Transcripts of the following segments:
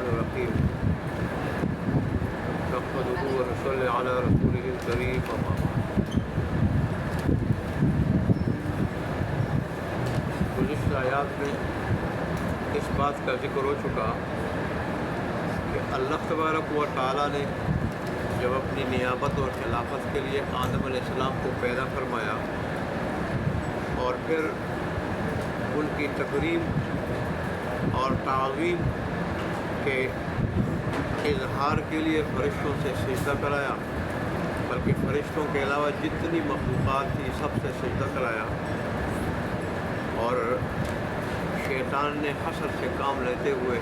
الرحمن الرحیم نحمدہ ونصلی علی رسولہ الکریم اما بعد۔ گزشتہ آیات میں اس بات کا ذکر ہو چکا کہ اللہ تبارک و تعالیٰ نے جب اپنی نیابت اور خلافت کے لیے آدم علیہ السلام کو پیدا فرمایا اور پھر ان کی تکریم اور تعظیم کے اظہار کے لیے فرشتوں سے سجدہ کرایا، بلکہ فرشتوں کے علاوہ جتنی مخلوقات تھی سب سے سجدہ کرایا، اور شیطان نے حسد سے کام لیتے ہوئے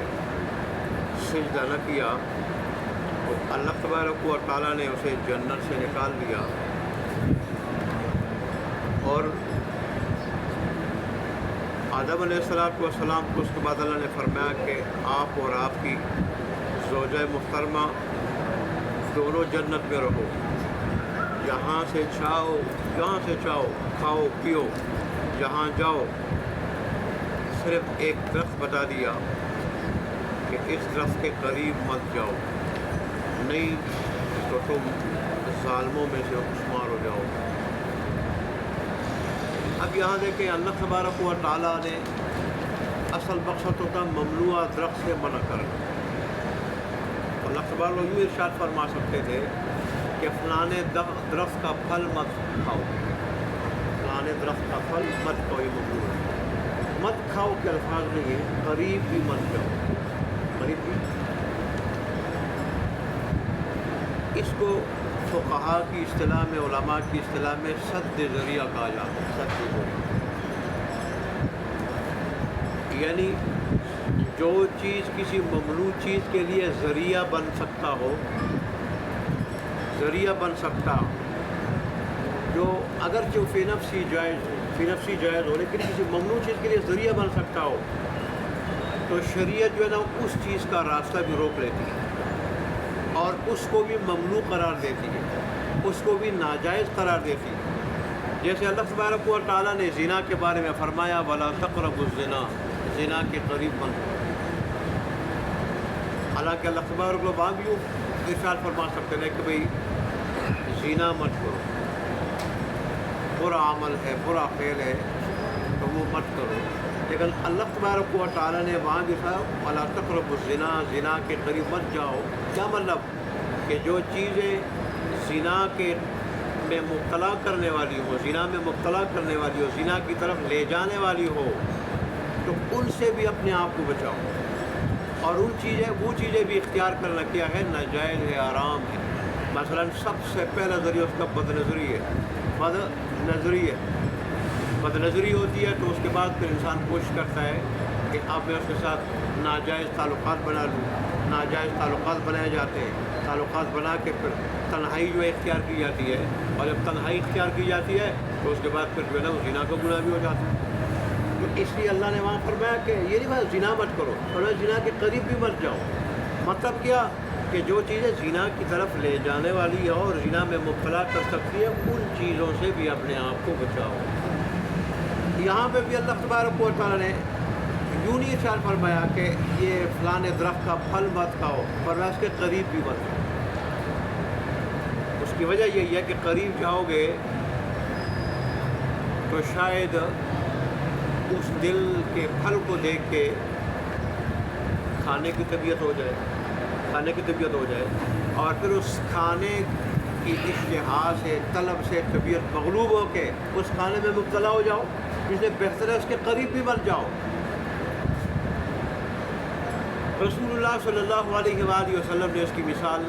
سجدہ نہ کیا تو اللہ تبارک و تعالیٰ نے اسے جنت سے نکال دیا، اور آدم علیہ السلام کو اس کے بعد اللہ نے فرمایا کہ آپ اور آپ کی زوجہ محترمہ دونوں جنت میں رہو، جہاں سے چاہو کھاؤ پیو، جہاں جاؤ۔ صرف ایک درخت بتا دیا کہ اس درخت کے قریب مت جاؤ، نہیں تو تم ظالموں میں سے شمار ہو جاؤ۔ اب یہاں دیکھیں اللہ تبارک و تعالیٰ نے اصل مقصد ہوتا ممنوع درخت سے منع کرنا۔ اللہ تبارک و یوں ارشاد فرما سکتے تھے کہ فلانے درخت کا پھل مت کھاؤ، فلانے درخت کا پھل مت کھاؤ، یہ ممنوع ہے۔ مت کھاؤ کے الفاظ نہیں ہے، قریب بھی مت جاؤ، قریب بھی۔ اس کو فقہاء کی اصطلاح میں، علماء کی اصطلاح میں سد ذریعہ کہا جاتا ہے، سد ذریعہ، یعنی جو چیز کسی ممنوع چیز کے لیے ذریعہ بن سکتا ہو، ذریعہ بن سکتا، جو اگرچہ فی نفسی جائز ہو لیکن کسی ممنوع چیز کے لیے ذریعہ بن سکتا ہو، تو شریعت جو ہے نا اس چیز کا راستہ بھی روک لیتی ہے اور اس کو بھی ممنوع قرار دیتی ہے، اس کو بھی ناجائز قرار دیتی ہے۔ جیسے اللہ تبارک و تعالیٰ نے زنا کے بارے میں فرمایا وَلَا تَقْرَبُوا الزِّنَا، زنا کے قریب مت ہو۔ حالانکہ اللہ تبارک و تعالیٰ بھی ارشاد فرما سکتے ہیں کہ بھئی زنا مت کرو، برا عمل ہے، برا فعل ہے تو وہ مت کرو، لیکن اللہ تبارک و تعالیٰ نے وہاں بھی کہا وَلَا تَقْرَبُوا الزِّنَا، زنا کے قریب مت جاؤ۔ کیا مطلب کہ جو چیزیں زنا میں مبتلا کرنے والی ہو، زنا میں مبتلا کرنے والی ہو، زنا کی طرف لے جانے والی ہو، تو ان سے بھی اپنے آپ کو بچاؤ، اور وہ چیزیں بھی اختیار کرنا کیا ہے، ناجائز ہے، حرام ہے۔ مثلا سب سے پہلا ذریعہ اس کا بدنظری ہے، بدنظری ہوتی ہے تو اس کے بعد پھر انسان کوشش کرتا ہے کہ اب میں اس کے ساتھ ناجائز تعلقات بنا لوں، ناجائز تعلقات بنائے جاتے ہیں، تعلقات بنا کے پھر تنہائی جو ہے اختیار کی جاتی ہے، اور جب تنہائی اختیار کی جاتی ہے تو اس کے بعد پھر جو ہے نا وہ زنا کا گناہ بھی ہو جاتا ہے۔ تو اس لیے اللہ نے وہاں فرمایا کہ یہ نہیں بات زنا مت کرو، اور زنا کے قریب بھی مت جاؤ۔ مطلب کیا کہ جو چیزیں زنا کی طرف لے جانے والی ہے اور زنا میں مبتلا کر سکتی ہے، ان چیزوں سے بھی اپنے آپ کو بچاؤ۔ یہاں پہ بھی اللہ تبارک و تعالیٰ نے یوں نہیں ارشاد فرمایا کہ یہ فلاں درخت کا پھل مت کھاؤ، فرمایا اس کے قریب بھی مت جاؤ۔ اس کی وجہ یہی ہے کہ قریب جاؤ گے تو شاید اس دل کے پھل کو دیکھ کے کھانے کی طبیعت ہو جائے، اور پھر اس کھانے کی اشتہا سے، طلب سے طبیعت مغلوب ہو کے اس کھانے میں مبتلا ہو جاؤ۔ اس لیے بہتر ہے اس کے قریب بھی مت جاؤ۔ رسول اللہ صلی اللہ علیہ وآلہ وسلم نے اس کی مثال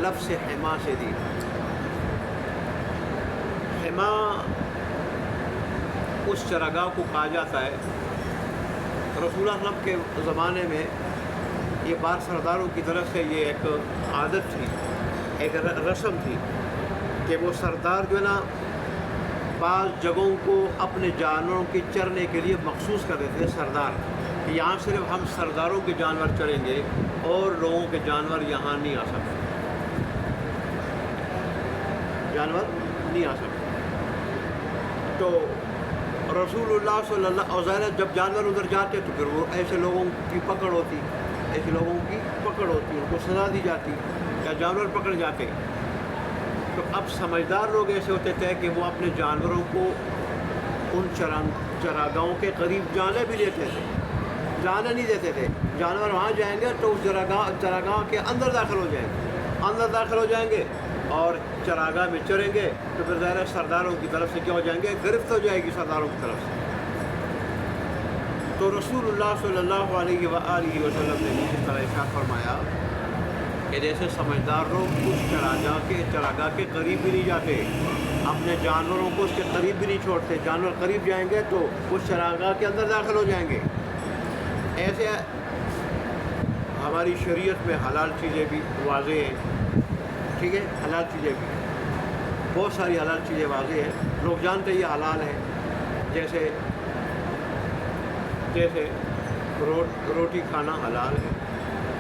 لفظ حما سے دی۔ حما اس چراگاہ کو کہا جاتا ہے۔ رسول اللہ صلی اللہ علیہ وسلم کے زمانے میں یہ بات سرداروں کی طرف سے یہ ایک عادت تھی، ایک رسم تھی کہ وہ سردار جو ہے نا بعض جگہوں کو اپنے جانوروں کے چرنے کے لیے مخصوص کر دیتے تھے سردار، کہ یہاں صرف ہم سرداروں کے جانور چریں گے اور لوگوں کے جانور یہاں نہیں آ سکتے، تو رسول اللہ صلی اللہ علیہ وسلم جب جانور ادھر جاتے تو پھر وہ ایسے لوگوں کی پکڑ ہوتی ایسے لوگوں کی پکڑ ہوتی ہے، ان کو سزا دی جاتی یا جانور پکڑ جاتے۔ تو اب سمجھدار لوگ ایسے ہوتے تھے کہ وہ اپنے جانوروں کو ان چراگاہوں کے قریب جانے بھی دیتے تھے، جانے نہیں دیتے تھے۔ جانور وہاں جائیں گے تو اس چراگاہ کے اندر داخل ہو جائیں گے اور چراگاہ میں چریں گے، تو پھر ظاہر سرداروں کی طرف سے کیا ہو جائیں گے، گرفت ہو جائے گی سرداروں کی طرف سے۔ تو رسول اللہ صلی اللہ علیہ وآلہ وسلم نے اس طرح ارشاد فرمایا کہ جیسے سمجھدار لوگ اس چراگاہ کے قریب بھی نہیں جاتے، اپنے جانوروں کو اس کے قریب بھی نہیں چھوڑتے، جانور قریب جائیں گے تو اس چراگاہ کے اندر داخل ہو جائیں گے۔ ایسے ہماری شریعت میں حلال چیزیں بھی واضح ہیں، ٹھیک ہے، حلال چیزیں بھی بہت ساری حلال چیزیں واضح ہیں، لوگ جانتے یہ حلال ہیں، جیسے روٹی کھانا حلال ہے،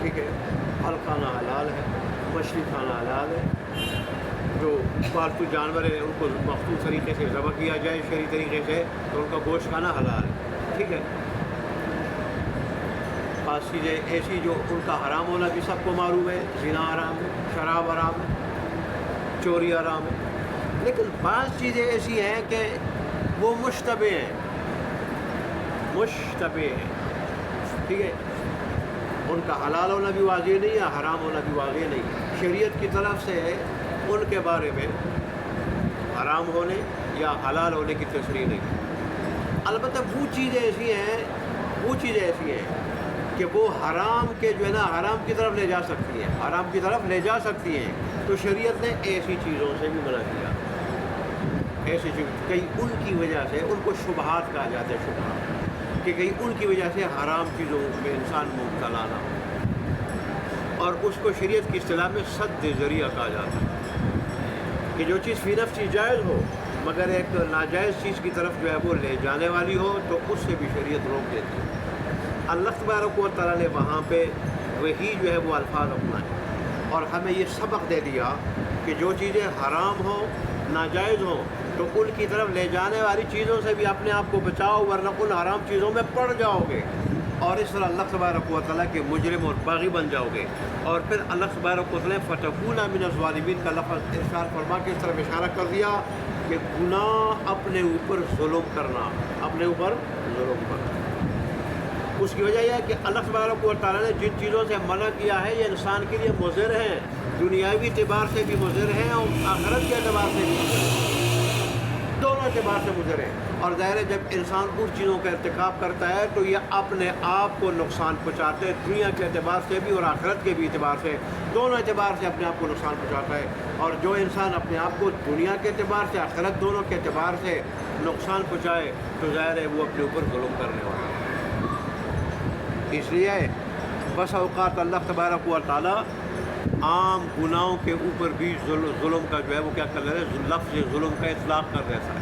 ٹھیک ہے، پھل کھانا حلال ہے، مچھلی کھانا حلال ہے، جو پالتو جانور ہیں ان کو مخصوص طریقے سے ذبح کیا جائے شرعی طریقے سے تو ان کا گوشت کھانا حلال ہے، ٹھیک ہے۔ بعض چیزیں ایسی جو ان کا حرام ہونا بھی سب کو معلوم ہے، زنا حرام ہے، شراب حرام ہے، چوری حرام ہے، لیکن بعض چیزیں ایسی ہیں کہ وہ مشتبہ ہیں، ٹھیک ہے، ان کا حلال ہونا بھی واضح نہیں ہے، حرام ہونا بھی واضح نہیں ہے، شریعت کی طرف سے ان کے بارے میں حرام ہونے یا حلال ہونے کی تصریح نہیں۔ البتہ وہ چیزیں ایسی ہیں کہ وہ حرام کے جو ہے نا حرام کی طرف لے جا سکتی ہیں، تو شریعت نے ایسی چیزوں سے بھی منع کیا، ایسی چیز کئی ان کی وجہ سے ان کو شبہات کہا جاتا ہے، شبہات کہ کہیں ان کی وجہ سے حرام چیزوں میں انسان مبتلا نہ ہو، اور اس کو شریعت کی اصطلاح میں سد ذریعہ کہا جاتا ہے کہ جو چیز فی نفس جائز ہو مگر ایک ناجائز چیز کی طرف جو ہے وہ لے جانے والی ہو تو اس سے بھی شریعت روک دیتی ہے۔ اللہ تبارک و تعالیٰ نے وہاں پہ وہی جو ہے وہ الفاظ اپنائے اور ہمیں یہ سبق دے دیا کہ جو چیزیں حرام ہوں، ناجائز ہوں، تو ان کی طرف لے جانے والی چیزوں سے بھی اپنے آپ کو بچاؤ، ورنہ ان حرام چیزوں میں پڑ جاؤ گے اور اس طرح اللہ تبارک و تعالیٰ کے مجرم اور باغی بن جاؤ گے، اور پھر اللہ تبارک و تعالیٰ فتکون من الظالمین کا لفظ ارشاد فرما کے اس طرف اشارہ کر دیا کہ گناہ اپنے اوپر ظلم کرنا، اس کی وجہ یہ ہے کہ اللہ تبارک و تعالیٰ نے جن چیزوں سے منع کیا ہے یہ انسان کے لیے مضر ہیں، دنیاوی اعتبار سے بھی مضر ہیں اور آخرت کے اعتبار سے بھی مضر ہیں، دونوں اعتبار سے مضر ہیں، اور ظاہر ہے جب انسان ان چیزوں کا ارتکاب کرتا ہے تو یہ اپنے آپ کو نقصان پہنچاتے ہیں، دنیا کے اعتبار سے بھی اور آخرت کے بھی اعتبار سے، دونوں اعتبار سے اپنے آپ کو نقصان پہنچاتا ہے، اور جو انسان اپنے آپ کو دنیا کے اعتبار سے آخرت دونوں کے اعتبار سے نقصان پہنچائے تو ظاہر ہے وہ اپنے اوپر ظلم کرنے والا ہے۔ اس لیے بس اوقات اللہ تبارک و تعالیٰ عام گناہوں کے اوپر بھی ظلم کا جو ہے وہ کیا کر رہے ہیں، لفظ ظلم کا اطلاق کر دیتا ہے،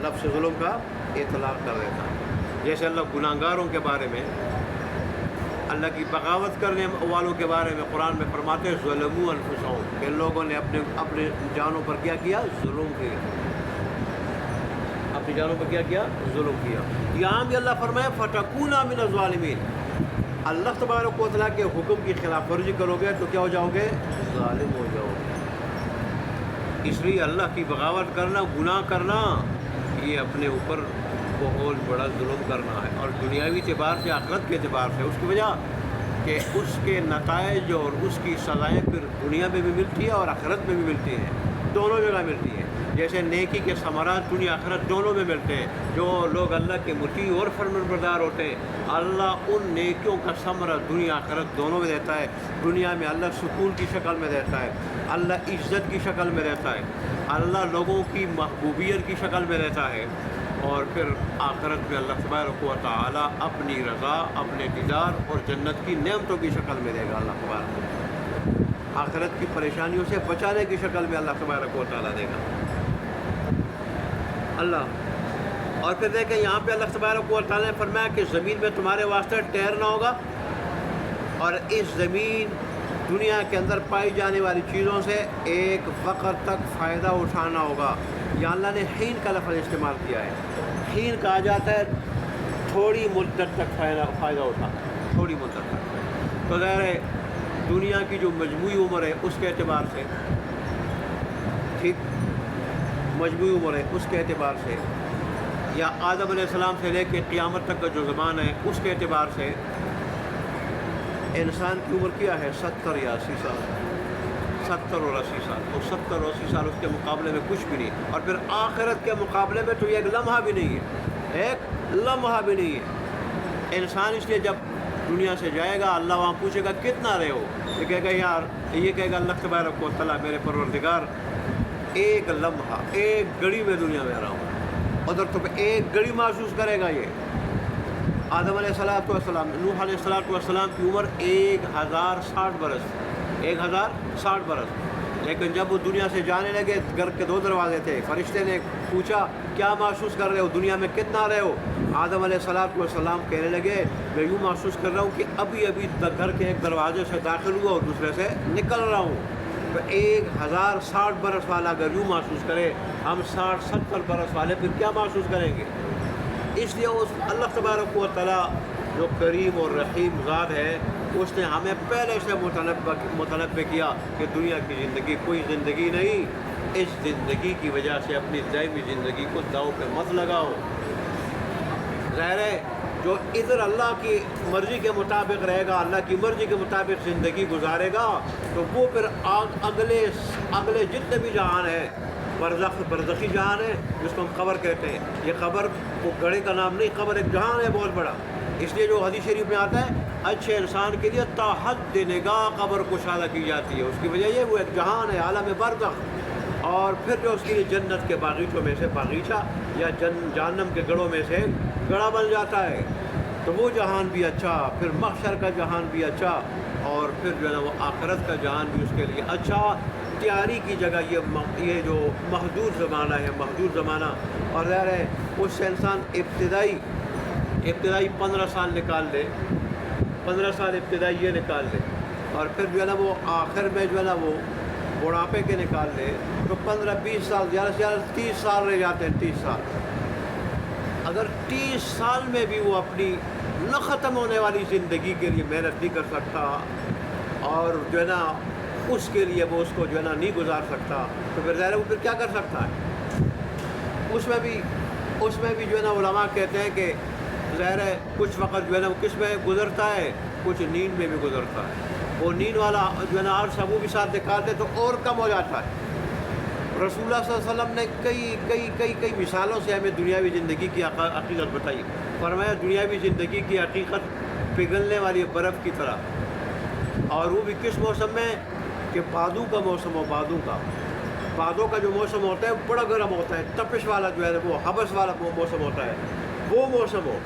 لفظ ظلم کا اطلاق کر دیتا ہے۔ جیسے اللہ گناہگاروں کے بارے میں، اللہ کی بغاوت کرنے والوں کے بارے میں قرآن میں فرماتے ہیں ظلموا انفسہم، کہ ان لوگوں نے اپنے جانوں پر کیا کیا، ظلم کیا، اپنی جانوں پر کیا کیا، ظلم کیا۔ یہاں بھی اللہ فرمائے فتکونا من الظالمین، اللہ تبارک و تعالیٰ کے حکم کی خلاف ورزی کرو گے تو کیا ہو جاؤ گے، ظالم ہو جاؤ گے۔ اس لیے اللہ کی بغاوت کرنا، گناہ کرنا، یہ اپنے اوپر بہت بڑا ظلم کرنا ہے، اور دنیاوی اعتبار سے، آخرت کے اعتبار سے، اس کی وجہ کہ اس کے نتائج اور اس کی سزائیں پھر دنیا میں بھی ملتی ہے اور آخرت میں بھی ملتی ہیں، دونوں جگہ ملتی ہیں۔ جیسے نیکی کے ثمرات دنیا آخرت دونوں میں ملتے ہیں، جو لوگ اللہ کے مطیع اور فرمانبردار ہوتے ہیں اللہ ان نیکیوں کا ثمرہ دنیا آخرت دونوں میں دیتا ہے۔ دنیا میں اللہ سکون کی شکل میں دیتا ہے، اللہ عزت کی شکل میں دیتا ہے، اللہ لوگوں کی محبوبیت کی شکل میں دیتا ہے، اور پھر آخرت میں اللہ تبارک و تعالیٰ اپنی رضا، اپنے دیدار اور جنت کی نعمتوں کی شکل میں دے گا۔ اللہ تبارک و تعالیٰ آخرت کی پریشانیوں سے بچانے کی شکل میں اللہ تبارک و تعالیٰ دے گا اللہ۔ اور پھر دیکھیں یہاں پہ اللہ تبارک و تعالیٰ نے فرمایا کہ زمین میں تمہارے واسطے ٹھہرنا ہوگا، اور اس زمین دنیا کے اندر پائی جانے والی چیزوں سے ایک وقت تک فائدہ اٹھانا ہوگا۔ یہاں اللہ نے حین کا لفظ استعمال کیا ہے۔ حین کہا جاتا ہے تھوڑی مدت تک فائدہ اٹھا، تھوڑی مدت تک. تو ظاہر ہے دنیا کی جو مجموعی عمر ہے اس کے اعتبار سے، ٹھیک، مجموعی عمر ہے اس کے اعتبار سے، یا آدم علیہ السلام سے لے کے قیامت تک کا جو زمان ہے اس کے اعتبار سے، انسان کی عمر کیا ہے 70 یا 80 سال، 70 اور 80 سال. تو 70 اور 80 سال اس کے مقابلے میں کچھ بھی نہیں. اور پھر آخرت کے مقابلے میں تو یہ ایک لمحہ بھی نہیں ہے، ایک لمحہ بھی نہیں ہے. انسان اس لیے جب دنیا سے جائے گا اللہ وہاں پوچھے گا کتنا رہے ہو، یہ کہے گا یار، یہ کہے گا اللہ تبارک و تعالیٰ میرے پروردگار ایک لمحہ، ایک گھڑی میں دنیا میں رہا ہوں. ادھر تو ایک گھڑی محسوس کرے گا. یہ آدم علیہ السلام، نوح علیہ السلام کی عمر 1060 برس، 1060 برس. لیکن جب وہ دنیا سے جانے لگے، گھر کے 2 دروازے تھے. فرشتے نے پوچھا کیا محسوس کر رہے ہو، دنیا میں کتنا رہے ہو؟ آدم علیہ السلام کہنے لگے میں یوں محسوس کر رہا ہوں کہ ابھی ابھی گھر کے ایک دروازے سے داخل ہوا اور دوسرے سے نکل رہا ہوں. تو 1060 برس والا اگر یوں محسوس کرے، ہم 60-70 برس والے پھر کیا محسوس کریں گے؟ اس لیے اس اللہ تبارک و تعالیٰ جو کریم اور رحیم ذات ہے، اس نے ہمیں پہلے سے متنبع کیا کہ دنیا کی زندگی کوئی زندگی نہیں. اس زندگی کی وجہ سے اپنی دائمی زندگی کو داؤ پہ مت لگاؤ. ظاہر ہے جو ادھر اللہ کی مرضی کے مطابق رہے گا، اللہ کی مرضی کے مطابق زندگی گزارے گا، تو وہ پھر اگلے جتنے بھی جہان ہیں، برزخی جہان ہے جس کو ہم قبر کہتے ہیں. یہ قبر وہ گڑھے کا نام نہیں، قبر ایک جہان ہے بہت بڑا. اس لیے جو حدیث شریف میں آتا ہے اچھے انسان کے لیے تا حد نگاہ قبر کشادہ کی جاتی ہے. اس کی وجہ یہ وہ ایک جہان ہے، عالم برزخ. اور پھر جو اس کے لیے جنت کے باغیچوں میں سے باغیچہ یا جہنم کے گڑھوں میں سے گڑھا بن جاتا ہے. تو وہ جہان بھی اچھا، پھر محشر کا جہان بھی اچھا، اور پھر جو ہے نا وہ آخرت کا جہان بھی اس کے لیے اچھا. تیاری کی جگہ یہ جو محدود زمانہ ہے، محدود زمانہ. اور ظاہر ہے اس سے انسان ابتدائی 15 سال نکال لے، 15 سال ابتدائی یہ نکال لے، اور پھر جو ہے نا وہ آخر میں جو ہے نا وہ بڑھاپے کے نکال لے، تو 15-20 سال، زیادہ سے زیادہ 30 سال رہ جاتے ہیں. 30 سال اگر 30 سال میں بھی وہ اپنی نہ ختم ہونے والی زندگی کے لیے محنت نہیں کر سکتا، اور جو ہے نا اس کے لیے وہ اس کو جو ہے نا نہیں گزار سکتا، تو پھر ظاہر ہے وہ پھر کیا کر سکتا ہے؟ اس میں بھی جو ہے نا علماء کہتے ہیں کہ ظاہر ہے کچھ وقت جو ہے نا وہ کس میں گزرتا ہے، کچھ نیند میں بھی گزرتا ہے. وہ نیند والا جو ہے نا عرصہ وہ بھی ساتھ نکالتے تو اور کم ہو جاتا ہے. رسول اللہ صلی اللہ علیہ وسلم نے کئی مثالوں سے ہمیں دنیاوی زندگی کی حقیقت بتائی. فرمایا دنیاوی زندگی کی حقیقت پگھلنے والی برف کی طرح، اور وہ بھی کس موسم میں کہ بادوں کا موسم ہو. بادوں کا جو موسم ہوتا ہے بڑا گرم ہوتا ہے، تپش والا جو ہے وہ حبس والا موسم ہوتا ہے، وہ موسم ہو،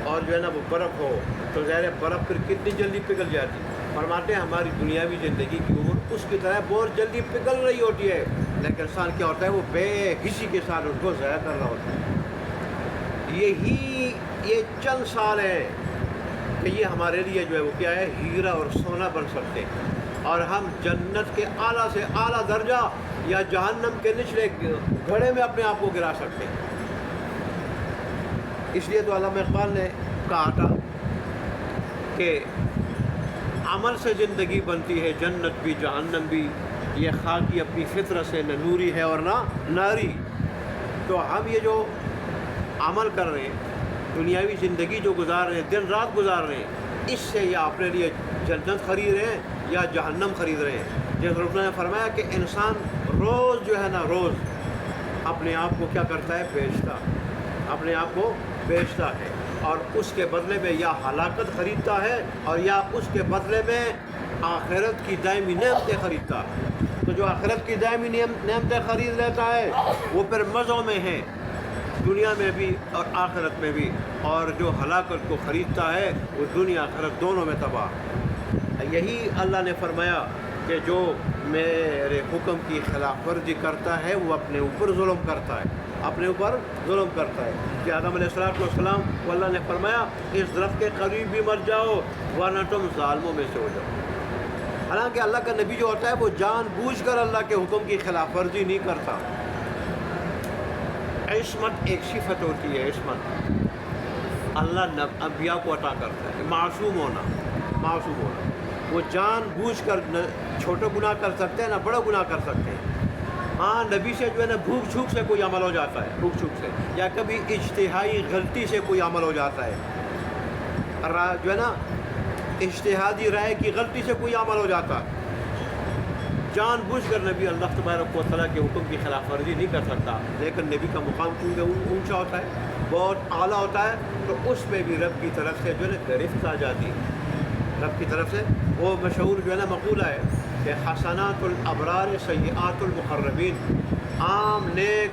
اور جو ہے نا وہ برف ہو، تو ظاہر برف پھر کتنی جلدی پگھل جاتی. فرماتے ہیں ہماری دنیاوی زندگی کی عمر اس کی طرح بہت جلدی پگھل رہی ہوتی ہے، لیکن انسان کیا ہوتا ہے وہ بے حسی کے ساتھ اس کو ضائع کر رہا ہوتا ہے. یہ چند سال ہیں کہ یہ ہمارے لیے جو ہے وہ کیا ہے، ہیرا اور سونا بن سکتے ہیں، اور ہم جنت کے اعلیٰ سے اعلیٰ درجہ یا جہنم کے نچلے گڑھے میں اپنے آپ کو گرا سکتے ہیں. اس لیے تو علامہ اقبال نے کہا تھا کہ عمل سے زندگی بنتی ہے جنت بھی جہنم بھی، یہ خاکی اپنی فطرت سے نہ نوری ہے اور نہ ناری. تو ہم یہ جو عمل کر رہے ہیں، دنیاوی زندگی جو گزار رہے ہیں، دن رات گزار رہے ہیں، اس سے یا اپنے لیے جنت خرید رہے ہیں یا جہنم خرید رہے ہیں. جیسے رسول نے فرمایا کہ انسان روز جو ہے نا روز اپنے آپ کو کیا کرتا ہے، اپنے آپ کو بیچتا ہے، اور اس کے بدلے میں یا ہلاکت خریدتا ہے اور یا اس کے بدلے میں آخرت کی دائمی نعمتیں خریدتا ہے. تو جو آخرت کی دائمی نعمتیں خرید لیتا ہے وہ پھر مزوں میں ہے، دنیا میں بھی اور آخرت میں بھی، اور جو ہلاکت کو خریدتا ہے وہ دنیا آخرت دونوں میں تباہ. یہی اللہ نے فرمایا کہ جو میرے حکم کی خلاف ورزی کرتا ہے وہ اپنے اوپر ظلم کرتا ہے، اپنے اوپر ظلم کرتا ہے. کہ آدم علیہ السلام کو اللہ نے فرمایا اس درخت کے قریب بھی مر جاؤ ورنہ تم ظالموں میں سے ہو جاؤ. حالانکہ اللہ کا نبی جو ہوتا ہے وہ جان بوجھ کر اللہ کے حکم کی خلاف ورزی نہیں کرتا. عصمت ایک صفت ہوتی ہے، عصمت اللہ انبیاء کو عطا کرتا ہے، معصوم ہونا، معصوم ہونا۔ وہ جان بوجھ کر نہ چھوٹے گناہ کر سکتے ہیں نہ بڑا گناہ کر سکتے ہیں۔ ہاں نبی سے جو ہے نا بھوک جھوک سے کوئی عمل ہو جاتا ہے، بھوک جھوک سے، یا کبھی اجتہائی غلطی سے کوئی عمل ہو جاتا ہے، جو ہے نا اجتہادی رائے کی غلطی سے کوئی عمل ہو جاتا ہے۔ جان بوجھ کر نبی اللہ تبارک و تعالیٰ کے حکم کی خلاف ورزی نہیں کر سکتا، لیکن نبی کا مقام چونکہ اونچا ہوتا ہے، بہت اعلیٰ ہوتا ہے، تو اس میں بھی رب کی طرف سے جو ہے نا گرفت آ جاتی ہے۔ رب کی طرف سے وہ مشہور جو ہے نا مقولہ ہے کہ حسنات الابرار سیئات المقربین، عام نیک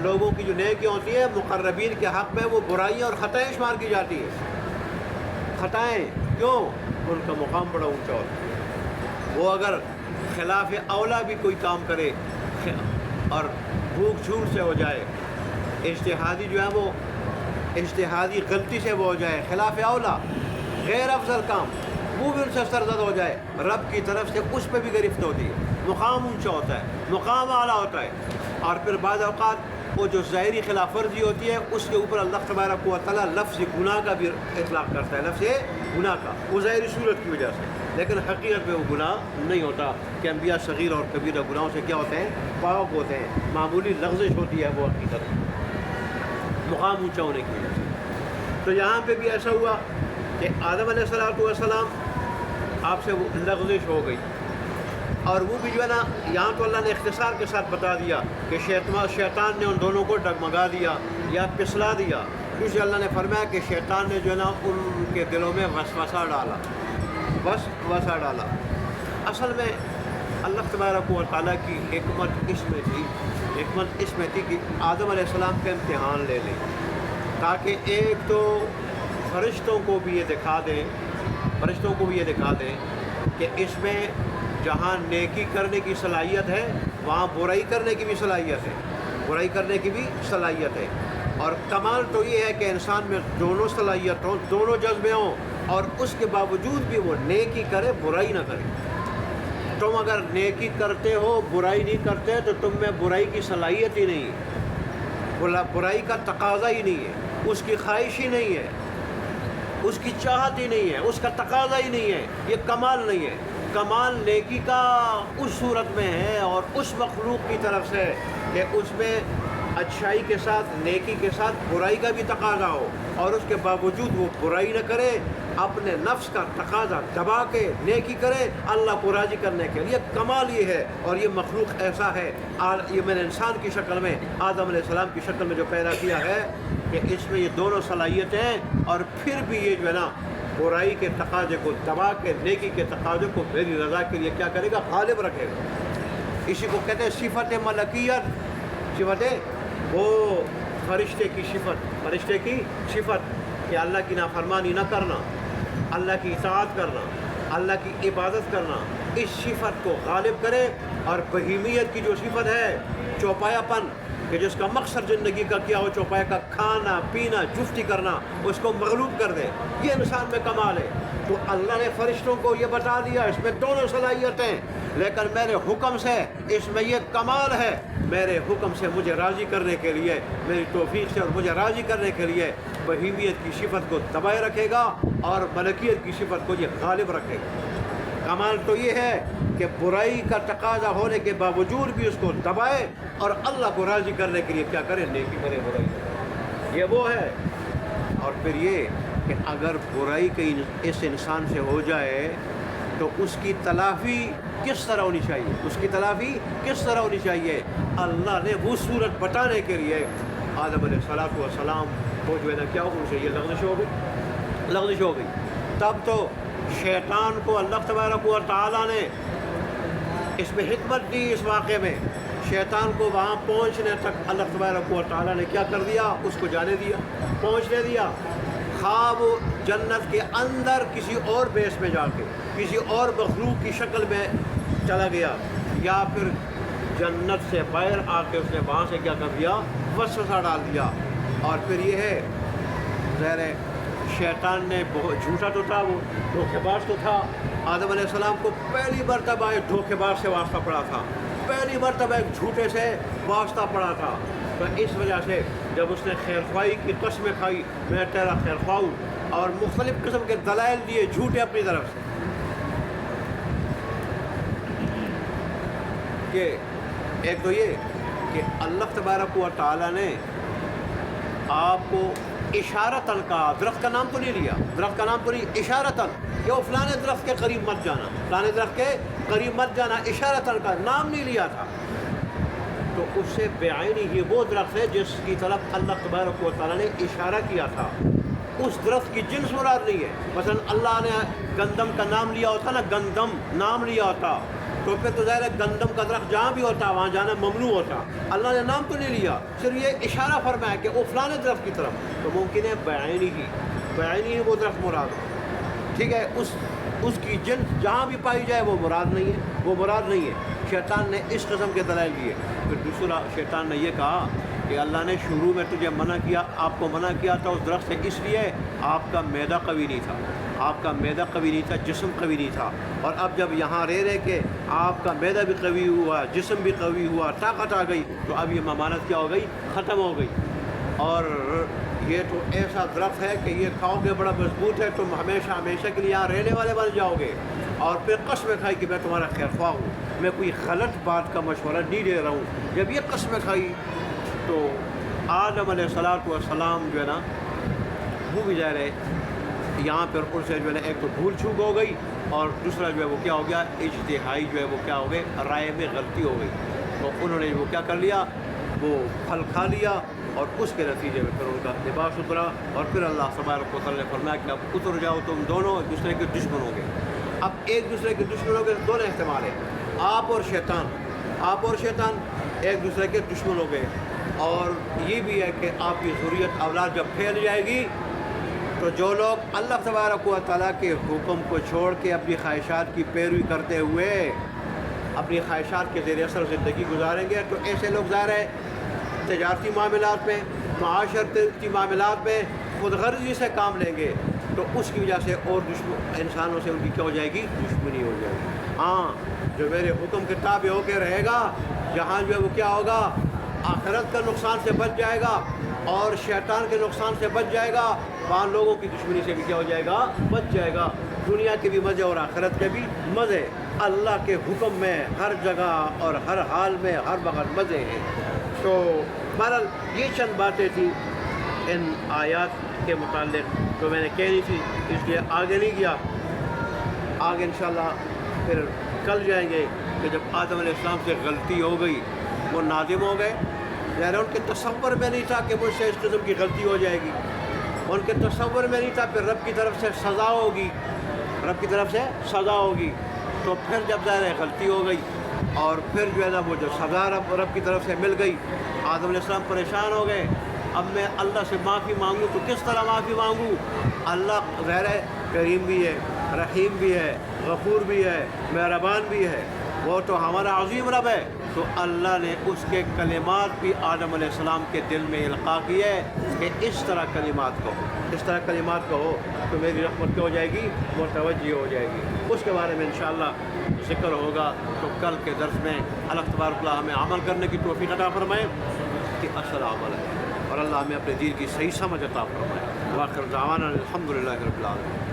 لوگوں کی جو نیکیاں ہوتی ہیں مقربین کے حق میں وہ برائیاں اور خطائیں شمار کی جاتی ہیں۔ خطائیں کیوں؟ ان کا مقام بڑا اونچا ہوتا ہے۔ وہ اگر خلاف اولا بھی کوئی کام کرے اور بھوک جھوٹ سے ہو جائے، اجتہادی جو ہے وہ اجتہادی غلطی سے وہ ہو جائے، خلاف اولا غیر افضل کام، وہ بھی ان سے سرزد ہو جائے، رب کی طرف سے اس پہ بھی گرفت ہوتی ہے، مقام اونچا ہوتا ہے، مقام اعلیٰ ہوتا ہے۔ اور پھر بعض اوقات وہ جو ظاہری خلاف ورزی ہوتی ہے اس کے اوپر اللہ تبارک و تعالیٰ لفظ گناہ کا بھی اطلاق کرتا ہے، لفظ گناہ کا، وہ ظاہری صورت کی وجہ سے، لیکن حقیقت میں وہ گناہ نہیں ہوتا کہ انبیاء صغیر اور کبیرہ گناہوں سے کیا ہوتے ہیں؟ پاک ہوتے ہیں، معمولی لغزش ہوتی ہے وہ حقیقت مقام اونچا ہونے کی وجہ سے۔ تو یہاں پہ بھی ایسا ہوا کہ آدم علیہ السلام آپ سے وہ لغزش ہو گئی، اور وہ بھی جو ہے نا یہاں تو اللہ نے اختصار کے ساتھ بتا دیا کہ شیطان نے ان دونوں کو ڈگمگا دیا یا پسلا دیا۔ دوسرے اللہ نے فرمایا کہ شیطان نے جو ہے نا ان کے دلوں میں وسوسہ ڈالا، وسوسہ ڈالا۔ اصل میں اللہ تبارک و تعالیٰ کی حکمت اس میں تھی کہ آدم علیہ السلام کا امتحان لے لیں، تاکہ ایک تو فرشتوں کو بھی یہ دکھا دیں کہ اس میں جہاں نیکی کرنے کی صلاحیت ہے وہاں برائی کرنے کی بھی صلاحیت ہے، اور کمال تو یہ ہے کہ انسان میں دونوں صلاحیت ہوں، دونوں جذبے ہوں، اور اس کے باوجود بھی وہ نیکی کرے، برائی نہ کرے۔ تم اگر نیکی کرتے ہو برائی نہیں کرتے تو تم میں برائی کی صلاحیت ہی نہیں ہے، برائی کا تقاضا ہی نہیں ہے، اس کی خواہش ہی نہیں ہے، اس کی چاہت ہی نہیں ہے، اس کا تقاضا ہی نہیں ہے، یہ کمال نہیں ہے۔ کمال نیکی کا اس صورت میں ہے اور اس مخلوق کی طرف سے کہ اس میں اچھائی کے ساتھ، نیکی کے ساتھ برائی کا بھی تقاضا ہو، اور اس کے باوجود وہ برائی نہ کرے، اپنے نفس کا تقاضا دبا کے نیکی کرے اللہ کو راضی کرنے کے لیے۔ کمال یہ ہے، اور یہ مخلوق ایسا ہے، یہ میں نے انسان کی شکل میں، آدم علیہ السلام کی شکل میں جو پیدا کیا ہے، کہ اس میں یہ دونوں صلاحیتیں، اور پھر بھی یہ جو ہے نا برائی کے تقاضے کو دبا کے نیکی کے تقاضے کو میری رضا کے لیے کیا کرے گا؟ غالب رکھے گا۔ اسی کو کہتے ہیں صفت ملکیت، صفت وہ فرشتے کی صفت کہ اللہ کی نافرمانی نہ کرنا، اللہ کی اطاعت کرنا، اللہ کی عبادت کرنا، اس صفت کو غالب کرے، اور بہیمیت کی جو صفت ہے، چوپایا پن، کہ جس کا مقصد زندگی کا کیا ہو، چوپایا کا کھانا پینا جفتی کرنا، اس کو مغلوب کر دے، یہ انسان میں کمال ہے۔ تو اللہ نے فرشتوں کو یہ بتا دیا اس میں دونوں صلاحیتیں، لیکن میرے حکم سے اس میں یہ کمال ہے، میرے حکم سے مجھے راضی کرنے کے لیے، میری توفیق سے اور مجھے راضی کرنے کے لیے بہیمیت کی صفت کو دبائے رکھے گا اور ملکیت کی صفت کو یہ غالب رکھے گا۔ کمال تو یہ ہے کہ برائی کا تقاضا ہونے کے باوجود بھی اس کو دبائے اور اللہ کو راضی کرنے کے لیے کیا کرے؟ نیکی کرے، برائی کرے۔ یہ وہ ہے۔ اور پھر یہ کہ اگر برائی کہیں اس انسان سے ہو جائے تو اس کی تلافی کس طرح ہونی چاہیے؟ اللہ نے وہ صورت بتانے کے لیے آدم علیہ السلام کو جو ہے نا کیا ہو چاہیے؟ لغزش ہو گئی۔ تب تو شیطان کو اللہ تبارک و تعالیٰ نے اس میں حکمت دی، اس واقعے میں شیطان کو وہاں پہنچنے تک اللہ تبارک و تعالیٰ نے کیا کر دیا؟ اس کو جانے دیا، پہنچنے دیا۔ خواب جنت کے اندر کسی اور بیس میں جا کے کسی اور مخلوق کی شکل میں چلا گیا، یا پھر جنت سے باہر آ کے اس نے وہاں سے کیا کر دیا؟ وسوسہ ڈال دیا۔ اور پھر یہ ہے ظاہر ہے شیطان نے بہت جھوٹا تو تھا، وہ دھوکے باز تو تھا۔ آدم علیہ السلام کو پہلی مرتبہ ایک دھوکے باز سے واسطہ پڑا تھا، پہلی مرتبہ ایک جھوٹے سے واسطہ پڑا تھا، تو اس وجہ سے جب اس نے خیر خواہی کی قسمیں کھائی، میں تیرا خیر خواہ ہوں، اور مختلف قسم کے دلائل دیے جھوٹے اپنی طرف سے کہ ایک تو یہ کہ اللہ تبارک و تعالیٰ نے آپ کو اشارتاً کہا، درخت کا نام تو نہیں لیا، درخت کا نام تو نہیں، اشارتاً کہ وہ فلاں درخت کے قریب مت جانا، فلاں درخت کے قریب مت جانا، اشارتاً کا نام نہیں لیا تھا. تو اس سے بعینی ہی وہ درخت ہے جس کی طرف اللہ تبارک و تعالیٰ نے اشارہ کیا تھا. اس درخت کی جنس مراد نہیں ہے. مثلا اللہ نے گندم کا نام لیا ہوتا نا، گندم نام لیا ہوتا تو پھر تو ظاہر ہے گندم کا درخت جہاں بھی ہوتا وہاں جانا ممنوع ہوتا. اللہ نے نام تو نہیں لیا، صرف یہ اشارہ فرمایا کہ وہ فلاں درخت کی طرف. تو ممکن ہے بعینی ہی وہ درخت مراد ہو. ٹھیک ہے، اس کی جنس جہاں بھی پائی جائے وہ مراد نہیں ہے. شیطان نے اس قسم کے دلائل دیے. پھر دوسرا شیطان نے یہ کہا کہ اللہ نے شروع میں تجھے منع کیا، آپ کو منع کیا تھا اس درخت سے اس لیے آپ کا معدہ قوی نہیں تھا، جسم قوی نہیں تھا. اور اب جب یہاں رہ کے آپ کا معدہ بھی قوی ہوا، جسم بھی قوی ہوا، طاقت آ گئی، تو اب یہ ممانعت کیا ہو گئی، ختم ہو گئی. اور یہ تو ایسا درخت ہے کہ یہ کھاؤ گے بڑا مضبوط ہے، تم ہمیشہ کے لیے یہاں رہنے والے بن جاؤ گے. اور پھر قسمیں کھائی کہ میں تمہارا خیر خواہ ہوں، میں کوئی غلط بات کا مشورہ نہیں دے رہا ہوں. جب یہ قسمیں کھائی تو آدم علیہ السلام جو ہے نا وہ بھی ظاہر ہے یہاں پر ان سے جو ہے نا ایک تو بھول چوک ہو گئی، اور دوسرا جو ہے وہ کیا ہو گیا، اجتہائی جو ہے وہ کیا ہو گئے، رائے میں غلطی ہو گئی. تو انہوں نے وہ کیا کر لیا، وہ پھل کھا لیا، اور اس کے نتیجے میں پھر ان کا لباس اترا. اور پھر اللہ تبارک و تعالیٰ نے فرمایا کہ اب اتر جاؤ تم دونوں ایک دوسرے کے دشمن ہو گئے. اب ایک دوسرے کے دشمن ہو گئے، دونوں احتمال ہیں، آپ اور شیطان ایک دوسرے کے دشمن ہو گئے. اور یہ بھی ہے کہ آپ کی ذریت اولاد جب پھیل جائے گی تو جو لوگ اللہ تبارک و تعالیٰ کے حکم کو چھوڑ کے اپنی خواہشات کی پیروی کرتے ہوئے اپنی خواہشات کے زیر اثر زندگی گزاریں گے، تو ایسے لوگ ظاہر ہے تجارتی معاملات میں، معاشرتی معاملات میں خود غرضی سے کام لیں گے، تو اس کی وجہ سے اور انسانوں سے ان کی کیا ہو جائے گی، دشمنی ہو جائے گی. ہاں جو میرے حکم کے تابع ہو کے رہے گا، جہاں جو ہے وہ کیا ہوگا، آخرت کا نقصان سے بچ جائے گا اور شیطان کے نقصان سے بچ جائے گا، وہاں لوگوں کی دشمنی سے بھی کیا ہو جائے گا، بچ جائے گا. دنیا کے بھی مزے اور آخرت کے بھی مزے. اللہ کے حکم میں ہر جگہ اور ہر حال میں ہر وقت مزے ہیں. تو بہرحال یہ چند باتیں تھیں ان آیات کے متعلق جو میں نے کہنی تھی، اس لیے آگے نہیں گیا. آگے انشاءاللہ پھر کل جائیں گے کہ جب آدم علیہ السلام سے غلطی ہو گئی وہ نادم ہو گئے. یعنی ان کے تصور میں نہیں تھا کہ مجھ سے اس قسم کی غلطی ہو جائے گی، ان کے تصور میں نہیں تھا پھر رب کی طرف سے سزا ہوگی. تو پھر جب ظاہر ہے غلطی ہو گئی اور پھر جو ہے نا وہ جو سزا رب کی طرف سے مل گئی، آدم علیہ السلام پریشان ہو گئے. اب میں اللہ سے معافی مانگوں تو کس طرح معافی مانگوں؟ اللہ ظاہر ہے کریم بھی ہے، رحیم بھی ہے، غفور بھی ہے، مہربان بھی ہے، وہ تو ہمارا عظیم رب ہے. تو اللہ نے اس کے کلمات بھی آدم علیہ السلام کے دل میں القاء کیے کہ اس طرح کلمات کہو تو میری رحمت کیا ہو جائے گی، متوجہ ہو جائے گی. اس کے بارے میں انشاءاللہ ذکر ہوگا. تو کل کے درس میں اللہ تبارک و تعالیٰ ہمیں عمل کرنے کی توفیق عطا فرمائے کہ اصل عمل ہے، اور اللہ ہمیں اپنے دین کی صحیح سمجھ عطا فرمائے. وآخر دعوانا الحمدللہ رب العالمین.